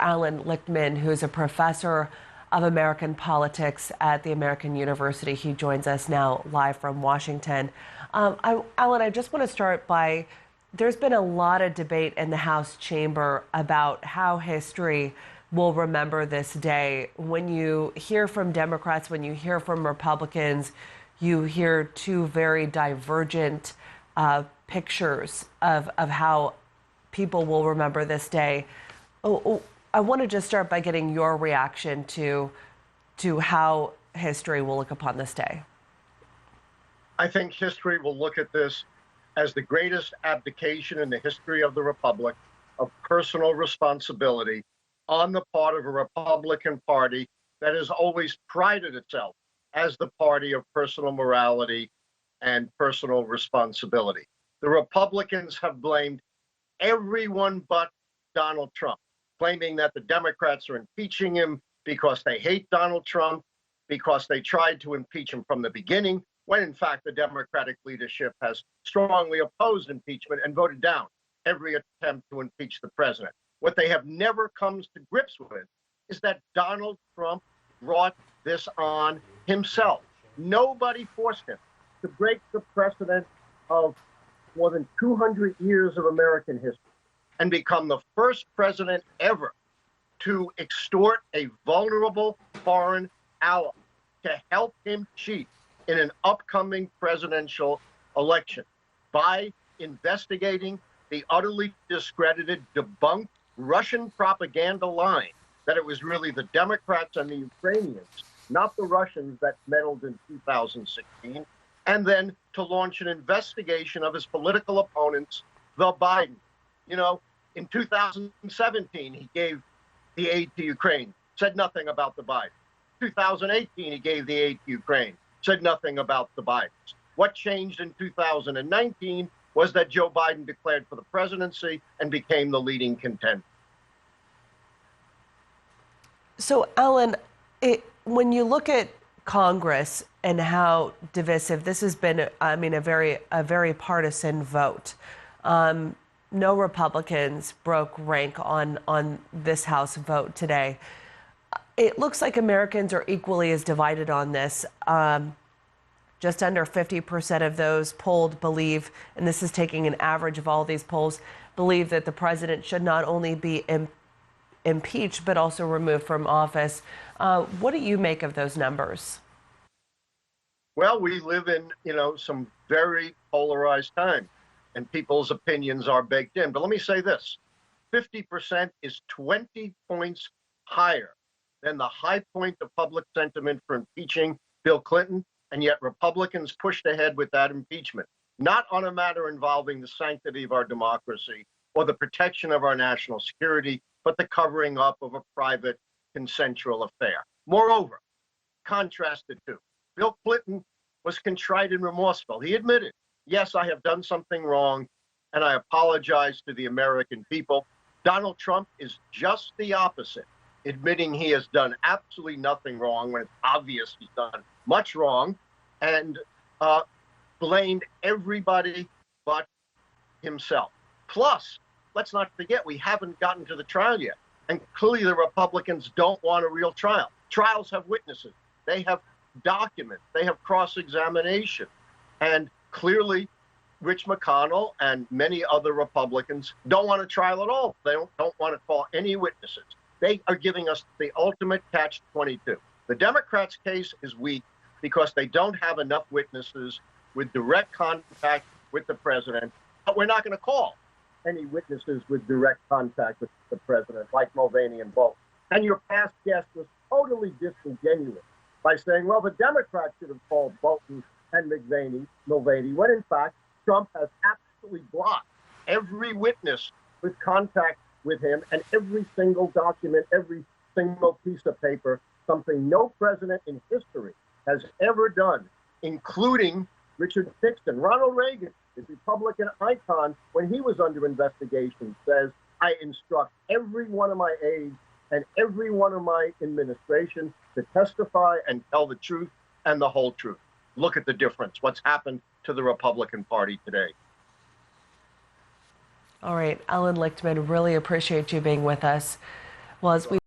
Allan Lichtman, who's a professor of American politics at the American University. He joins us now live from Washington. Allan, I just want to start by, there's been a lot of debate in the House chamber about how history will remember this day. When you hear from Democrats, when you hear from Republicans, you hear two very divergent pictures of how people will remember this day. I want to just start by getting your reaction to how history will look upon this day. I think history will look at this as the greatest abdication in the history of the Republic of personal responsibility on the part of a Republican Party that has always prided itself as the party of personal morality and personal responsibility. The Republicans have blamed everyone but Donald Trump, claiming that the Democrats are impeaching him because they hate Donald Trump, because they tried to impeach him from the beginning, when in fact the Democratic leadership has strongly opposed impeachment and voted down every attempt to impeach the president. What they have never come to grips with is that Donald Trump brought this on himself. Nobody forced him to break the precedent of more than 200 years of American history and become the first president ever to extort a vulnerable foreign ally to help him cheat in an upcoming presidential election by investigating the utterly discredited, debunked Russian propaganda line that it was really the Democrats and the Ukrainians, not the Russians, that meddled in 2016, and then to launch an investigation of his political opponents, the Biden. You know, in 2017, he gave the aid to Ukraine, said nothing about the Bidens. 2018, he gave the aid to Ukraine, said nothing about the Bidens. What changed in 2019 was that Joe Biden declared for the presidency and became the leading contender. So, Allan, when you look at Congress and how divisive this has been, I mean, a very partisan vote. No Republicans broke rank on this House vote today. It looks like Americans are equally as divided on this. Just under 50% of those polled believe, and this is taking an average of all these polls, believe that the president should not only be impeached, but also removed from office. What do you make of those numbers? Well, we live in, some very polarized times, and people's opinions are baked in. But let me say this, 50% is 20 points higher than the high point of public sentiment for impeaching Bill Clinton, and yet Republicans pushed ahead with that impeachment, not on a matter involving the sanctity of our democracy or the protection of our national security, but the covering up of a private consensual affair. Moreover, contrasted to, Bill Clinton was contrite and remorseful. He admitted, yes, I have done something wrong, and I apologize to the American people. Donald Trump is just the opposite, admitting he has done absolutely nothing wrong when it's obvious he's done much wrong, and blamed everybody but himself. Plus, let's not forget, we haven't gotten to the trial yet. And clearly the Republicans don't want a real trial. Trials have witnesses. They have documents. They have cross-examination. And clearly, Rich McConnell and many other Republicans don't want a trial at all. They don't want to call any witnesses. They are giving us the ultimate catch-22. The Democrats' case is weak because they don't have enough witnesses with direct contact with the president. But we're not going to call any witnesses with direct contact with the president, like Mulvaney and Bolton. And your past guest was totally disingenuous by saying, well, the Democrats should have called Bolton and Mulvaney, when in fact, Trump has absolutely blocked every witness with contact with him and every single document, every single piece of paper, something no president in history has ever done, including Richard Nixon. Ronald Reagan, the Republican icon, when he was under investigation, says, I instruct every one of my aides and every one of my administration to testify and tell the truth and the whole truth. Look at the difference, what's happened to the Republican Party today. All right, Allan Lichtman, really appreciate you being with us. Well, as we